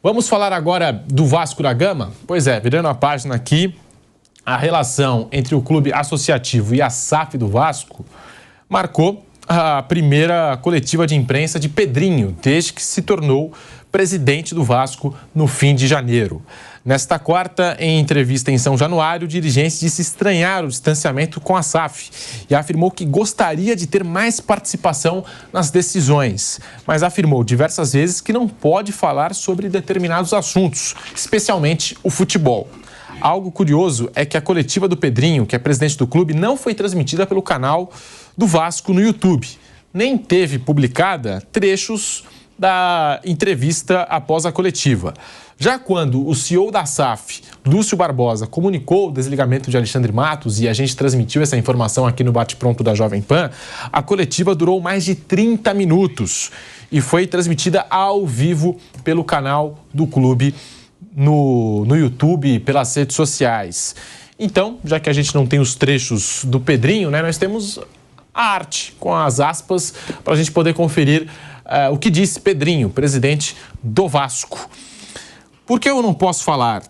Vamos falar agora do Vasco da Gama? Pois é, virando a página aqui, a relação entre o clube associativo e a SAF do Vasco marcou a primeira coletiva de imprensa de Pedrinho, desde que se tornou presidente do Vasco no fim de janeiro. Nesta quarta, em entrevista em São Januário, o dirigente disse estranhar o distanciamento com a SAF e afirmou que gostaria de ter mais participação nas decisões, mas afirmou diversas vezes que não pode falar sobre determinados assuntos, especialmente o futebol. Algo curioso é que a coletiva do Pedrinho, que é presidente do clube, não foi transmitida pelo canal do Vasco no YouTube. Nem teve publicada trechos da entrevista após a coletiva. Já quando o CEO da SAF, Lúcio Barbosa, comunicou o desligamento de Alexandre Matos e a gente transmitiu essa informação aqui no Bate-Pronto da Jovem Pan, a coletiva durou mais de 30 minutos e foi transmitida ao vivo pelo canal do clube no YouTube e pelas redes sociais. Então, já que a gente não tem os trechos do Pedrinho, né, nós temos a arte com as aspas para a gente poder conferir o que disse Pedrinho, presidente do Vasco. Por que eu não posso falar?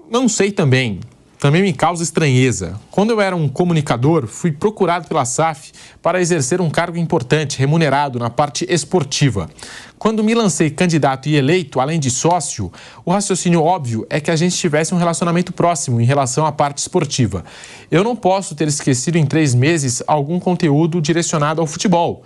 Não sei também. Também me causa estranheza. Quando eu era um comunicador, fui procurado pela SAF para exercer um cargo importante, remunerado na parte esportiva. Quando me lancei candidato e eleito, além de sócio, o raciocínio óbvio é que a gente tivesse um relacionamento próximo em relação à parte esportiva. Eu não posso ter esquecido em 3 meses algum conteúdo direcionado ao futebol.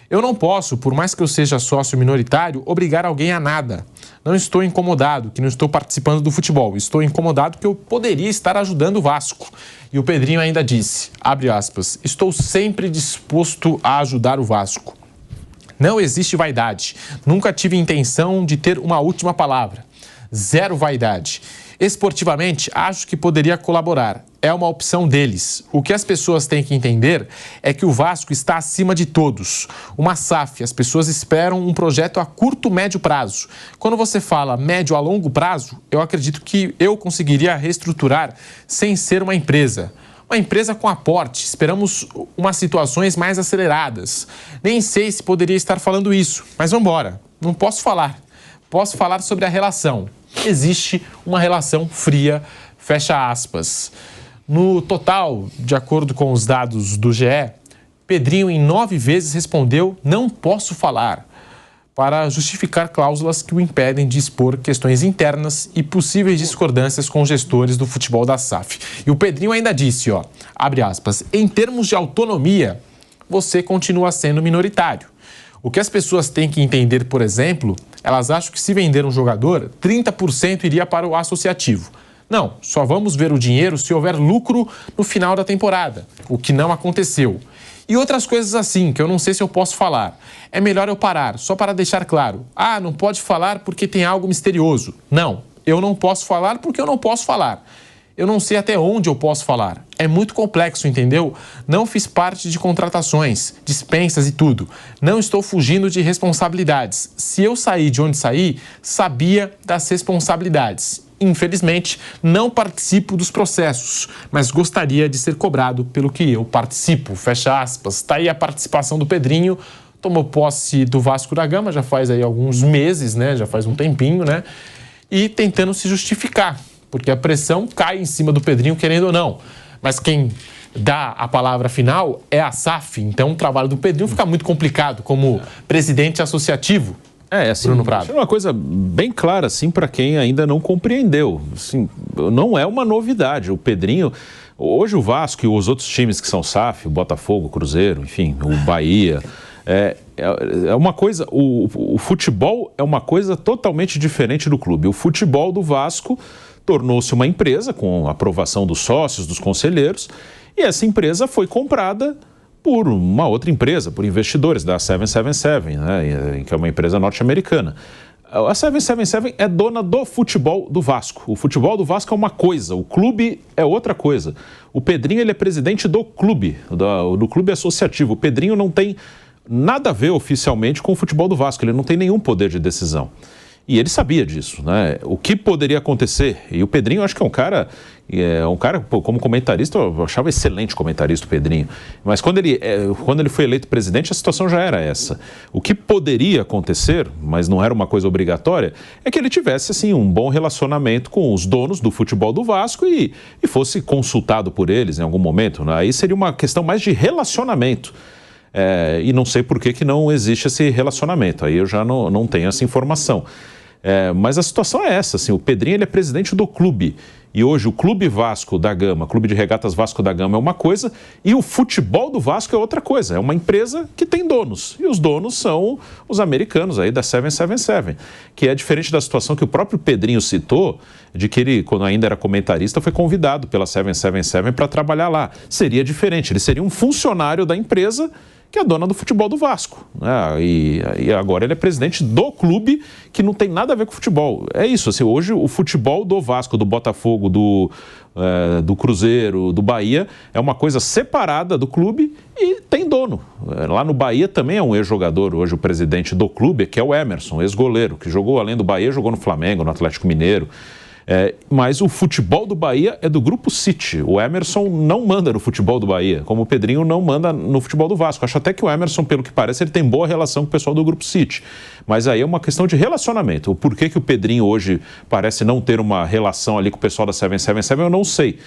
Eu não posso, por mais que eu seja sócio minoritário, obrigar alguém a nada. Não estou incomodado que não estou participando do futebol. Estou incomodado que eu poderia estar ajudando o Vasco. E o Pedrinho ainda disse, abre aspas, estou sempre disposto a ajudar o Vasco. Não existe vaidade. Nunca tive intenção de ter uma última palavra. Zero vaidade. Esportivamente, acho que poderia colaborar. É uma opção deles. O que as pessoas têm que entender é que o Vasco está acima de todos. Uma SAF, as pessoas esperam um projeto a curto, médio prazo. Quando você fala médio a longo prazo, eu acredito que eu conseguiria reestruturar sem ser uma empresa. Uma empresa com aporte. Esperamos umas situações mais aceleradas. Nem sei se poderia estar falando isso, mas vamos embora. Não posso falar. Posso falar sobre a relação. Existe uma relação fria, fecha aspas. No total, de acordo com os dados do GE, Pedrinho em 9 vezes respondeu não posso falar, para justificar cláusulas que o impedem de expor questões internas e possíveis discordâncias com gestores do futebol da SAF. E o Pedrinho ainda disse, abre aspas, em termos de autonomia, você continua sendo minoritário. O que as pessoas têm que entender, por exemplo, elas acham que se vender um jogador, 30% iria para o associativo. Não, só vamos ver o dinheiro se houver lucro no final da temporada, o que não aconteceu. E outras coisas assim, que eu não sei se eu posso falar. É melhor eu parar, só para deixar claro. Não pode falar porque tem algo misterioso. Não, eu não posso falar porque eu não posso falar. Eu não sei até onde eu posso falar. É muito complexo, entendeu? Não fiz parte de contratações, dispensas e tudo. Não estou fugindo de responsabilidades. Se eu saí de onde saí, sabia das responsabilidades. Infelizmente, não participo dos processos, mas gostaria de ser cobrado pelo que eu participo. Fecha aspas. Está aí a participação do Pedrinho. Tomou posse do Vasco da Gama, já faz aí alguns meses, né? Já faz um tempinho, né? E tentando se justificar, porque a pressão cai em cima do Pedrinho, querendo ou não. Mas quem dá a palavra final é a SAF. Então, o trabalho do Pedrinho fica muito complicado como presidente associativo. Assim, Bruno Prado. É uma coisa bem clara, assim, para quem ainda não compreendeu. Assim, não é uma novidade. O Pedrinho, hoje o Vasco e os outros times que são SAF, o Botafogo, o Cruzeiro, enfim, o Bahia, é uma coisa, o futebol é uma coisa totalmente diferente do clube. O futebol do Vasco tornou-se uma empresa com a aprovação dos sócios, dos conselheiros, e essa empresa foi comprada por uma outra empresa, por investidores da 777, né, que é uma empresa norte-americana. A 777 é dona do futebol do Vasco. O futebol do Vasco é uma coisa, o clube é outra coisa. O Pedrinho ele é presidente do clube, do clube associativo. O Pedrinho não tem nada a ver oficialmente com o futebol do Vasco, ele não tem nenhum poder de decisão. E ele sabia disso, né? O que poderia acontecer? E o Pedrinho, eu acho que é um cara, pô, como comentarista, eu achava excelente comentarista o Pedrinho. Mas quando ele foi eleito presidente, a situação já era essa. O que poderia acontecer, mas não era uma coisa obrigatória, é que ele tivesse, assim, um bom relacionamento com os donos do futebol do Vasco e fosse consultado por eles em algum momento, né? Aí seria uma questão mais de relacionamento. E não sei por que não existe esse relacionamento. Aí eu já não tenho essa informação. Mas a situação é essa, assim, o Pedrinho ele é presidente do clube e hoje o Clube Vasco da Gama, Clube de Regatas Vasco da Gama é uma coisa e o futebol do Vasco é outra coisa, é uma empresa que tem donos e os donos são os americanos aí da 777, que é diferente da situação que o próprio Pedrinho citou, de que ele, quando ainda era comentarista, foi convidado pela 777 para trabalhar lá. Seria diferente, ele seria um funcionário da empresa que é dona do futebol do Vasco, né? E agora ele é presidente do clube que não tem nada a ver com futebol. É isso, assim, hoje o futebol do Vasco, do Botafogo, do Cruzeiro, do Bahia, é uma coisa separada do clube e tem dono. Lá no Bahia também é um ex-jogador, hoje o presidente do clube, que é o Emerson, ex-goleiro, que jogou além do Bahia, jogou no Flamengo, no Atlético Mineiro. Mas o futebol do Bahia é do Grupo City. O Emerson não manda no futebol do Bahia, como o Pedrinho não manda no futebol do Vasco. Acho até que o Emerson, pelo que parece, ele tem boa relação com o pessoal do Grupo City. Mas aí é uma questão de relacionamento. O porquê que o Pedrinho hoje parece não ter uma relação ali com o pessoal da 777, eu não sei.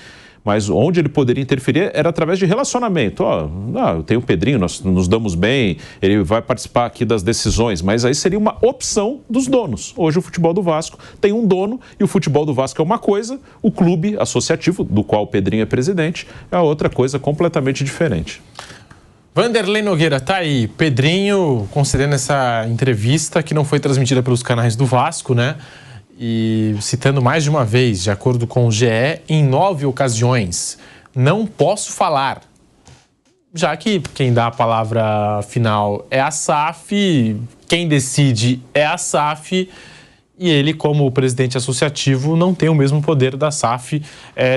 Mas onde ele poderia interferir era através de relacionamento. Eu tenho o Pedrinho, nós nos damos bem, ele vai participar aqui das decisões, mas aí seria uma opção dos donos. Hoje o futebol do Vasco tem um dono e o futebol do Vasco é uma coisa, o clube associativo, do qual o Pedrinho é presidente, é outra coisa completamente diferente. Vanderlei Nogueira, tá aí, Pedrinho concedendo essa entrevista que não foi transmitida pelos canais do Vasco, né? E citando mais de uma vez, de acordo com o GE, em 9 ocasiões, não posso falar. Já que quem dá a palavra final é a SAF, quem decide é a SAF, e ele, como presidente associativo, não tem o mesmo poder da SAF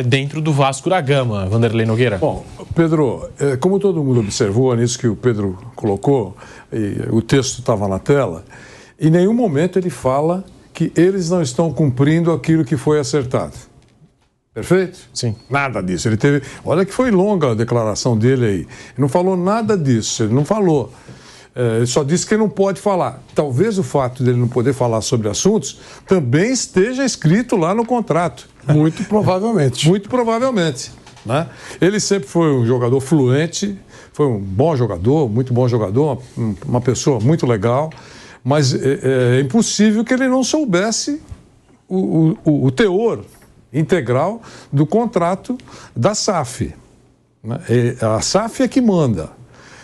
dentro do Vasco da Gama. Vanderlei Nogueira. Bom, Pedro, como todo mundo observou nisso que o Pedro colocou, e o texto estava na tela, em nenhum momento ele fala que eles não estão cumprindo aquilo que foi acertado. Perfeito? Sim. Nada disso. Ele teve. Olha que foi longa a declaração dele aí. Ele não falou nada disso. Ele não falou. Ele só disse que ele não pode falar. Talvez o fato dele não poder falar sobre assuntos também esteja escrito lá no contrato. Muito provavelmente. Muito provavelmente. Né? Ele sempre foi um jogador fluente, foi um bom jogador, muito bom jogador, uma pessoa muito legal. Mas é impossível que ele não soubesse o teor integral do contrato da SAF. Né? A SAF é que manda.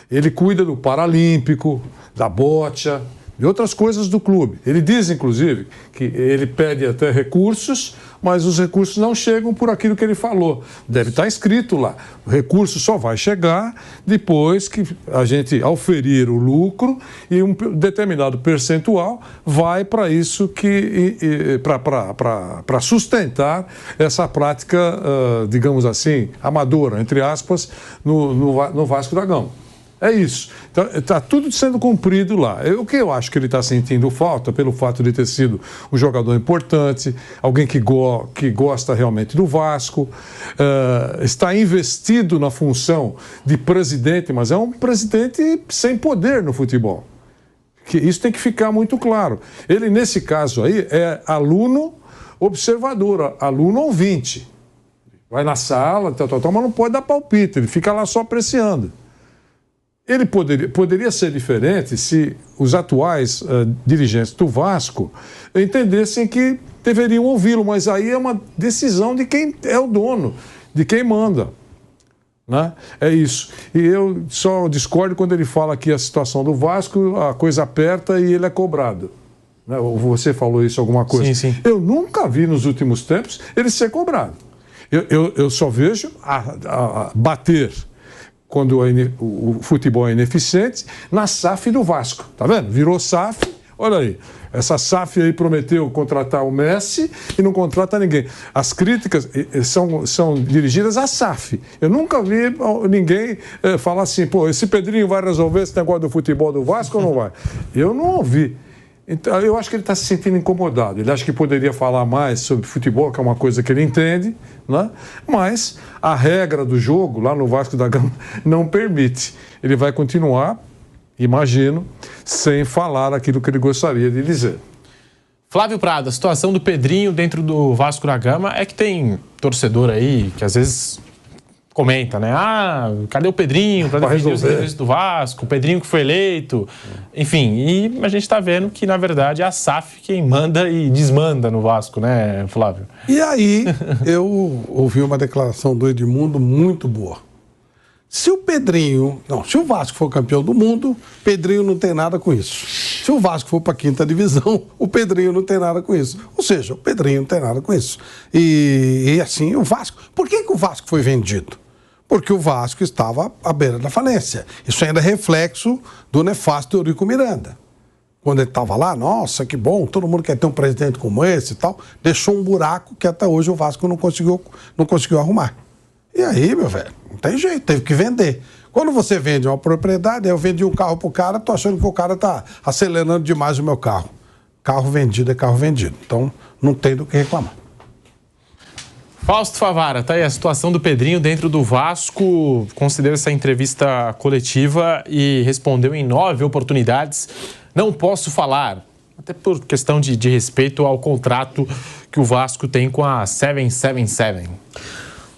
Ele cuida do Paralímpico, da bocha, de outras coisas do clube. Ele diz, inclusive, que ele pede até recursos, mas os recursos não chegam por aquilo que ele falou. Deve estar escrito lá. O recurso só vai chegar depois que a gente auferir o lucro e um determinado percentual vai para isso, para sustentar essa prática, digamos assim, amadora, entre aspas, no Vasco da Gama. É isso. Então, está tudo sendo cumprido lá. O que eu acho que ele está sentindo falta, pelo fato de ter sido um jogador importante, alguém que gosta realmente do Vasco, está investido na função de presidente, mas é um presidente sem poder no futebol. Isso tem que ficar muito claro. Ele, nesse caso aí, é aluno observador, aluno ouvinte. Vai na sala, mas não pode dar palpite, ele fica lá só apreciando. Ele poderia ser diferente se os atuais dirigentes do Vasco entendessem que deveriam ouvi-lo, mas aí é uma decisão de quem é o dono, de quem manda. Né? É isso. E eu só discordo quando ele fala que a situação do Vasco, a coisa aperta e ele é cobrado. Né? Você falou isso alguma coisa? Sim, sim. Eu nunca vi nos últimos tempos ele ser cobrado. Eu só vejo bater quando o futebol é ineficiente, na SAF do Vasco. Tá vendo? Virou SAF, olha aí. Essa SAF aí prometeu contratar o Messi e não contrata ninguém. As críticas são dirigidas à SAF. Eu nunca vi ninguém falar assim, pô, esse Pedrinho vai resolver esse negócio do futebol do Vasco ou não vai? Eu não ouvi. Então, eu acho que ele está se sentindo incomodado. Ele acha que poderia falar mais sobre futebol, que é uma coisa que ele entende, né? Mas a regra do jogo lá no Vasco da Gama não permite. Ele vai continuar, imagino, sem falar aquilo que ele gostaria de dizer. Flávio Prado, a situação do Pedrinho dentro do Vasco da Gama é que tem torcedor aí que às vezes comenta, né? Ah, cadê o Pedrinho para defender os interesses do Vasco? O Pedrinho que foi eleito. Enfim, e a gente está vendo que, na verdade, é a SAF quem manda e desmanda no Vasco, né, Flávio? E aí, eu ouvi uma declaração do Edmundo muito boa. Se o Vasco for campeão do mundo, Pedrinho não tem nada com isso. Se o Vasco for para a 5ª divisão, o Pedrinho não tem nada com isso. Ou seja, o Pedrinho não tem nada com isso. E assim, o Vasco... Por que o Vasco foi vendido? Porque o Vasco estava à beira da falência. Isso ainda é reflexo do nefasto Eurico Miranda. Quando ele estava lá, nossa, que bom, todo mundo quer ter um presidente como esse e tal. Deixou um buraco que até hoje o Vasco não conseguiu arrumar. E aí, meu velho, não tem jeito, teve que vender. Quando você vende uma propriedade, eu vendi um carro pro cara, tô achando que o cara tá acelerando demais o meu carro. Carro vendido é carro vendido. Então, não tem do que reclamar. Fausto Favara, tá aí a situação do Pedrinho dentro do Vasco. Concedeu essa entrevista coletiva e respondeu em 9 oportunidades. Não posso falar, até por questão de respeito ao contrato que o Vasco tem com a 777.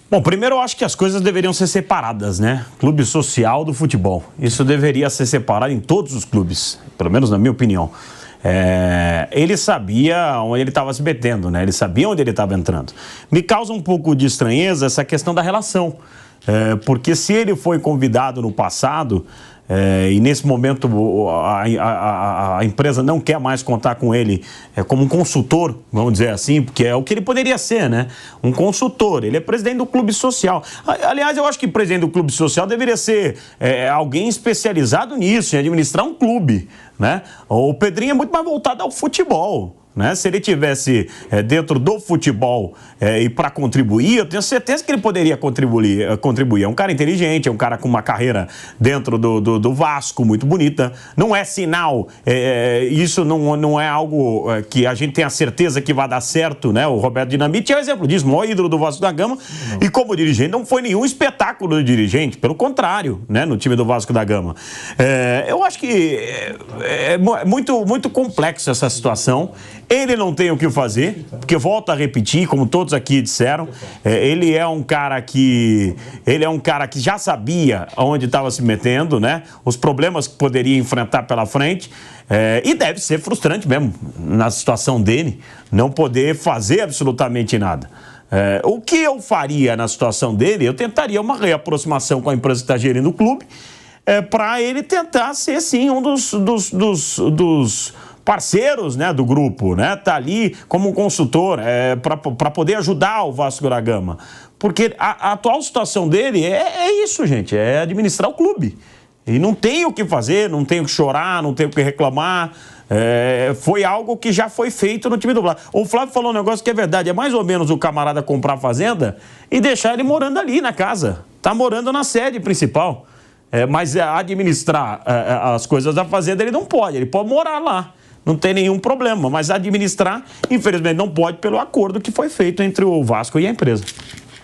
Bom, primeiro eu acho que as coisas deveriam ser separadas, né? Clube social do futebol. Isso deveria ser separado em todos os clubes, pelo menos na minha opinião. Ele sabia onde ele estava se metendo, né? Ele sabia onde ele estava entrando. Me causa um pouco de estranheza essa questão da relação. Porque se ele foi convidado no passado... e nesse momento a empresa não quer mais contar com ele como um consultor, vamos dizer assim, porque é o que ele poderia ser, né? Um consultor, ele é presidente do clube social. Aliás, eu acho que presidente do clube social deveria ser alguém especializado nisso, em administrar um clube, né? O Pedrinho é muito mais voltado ao futebol, né? Se ele tivesse dentro do futebol e para contribuir, eu tenho certeza que ele poderia contribuir. É um cara inteligente, é um cara com uma carreira dentro do Vasco muito bonita. Não é sinal, isso não é algo que a gente tenha certeza que vai dar certo, né? O Roberto Dinamite é um exemplo disso, o maior ídolo do Vasco da Gama. E como dirigente, não foi nenhum espetáculo de dirigente, pelo contrário, né? No time do Vasco da Gama. Eu acho que é muito complexo essa situação. Ele não tem o que fazer, porque volto a repetir, como todos aqui disseram, ele é um cara que já sabia onde estava se metendo, né? Os problemas que poderia enfrentar pela frente, e deve ser frustrante mesmo, na situação dele, não poder fazer absolutamente nada. O que eu faria na situação dele? Eu tentaria uma reaproximação com a empresa que está gerindo o clube, para ele tentar ser, sim, um dos parceiros, né, do grupo, né, tá ali como um consultor para poder ajudar o Vasco da Gama, porque a atual situação dele é isso, gente, é administrar o clube, e não tem o que fazer, não tem o que chorar, não tem o que reclamar. Foi algo que já foi feito no time do Flávio. O Flávio falou um negócio que é verdade, é mais ou menos o camarada comprar a fazenda e deixar ele morando ali na casa, tá morando na sede principal, mas administrar as coisas da fazenda ele não pode, ele pode morar lá. Não tem nenhum problema, mas administrar, infelizmente, não pode pelo acordo que foi feito entre o Vasco e a empresa.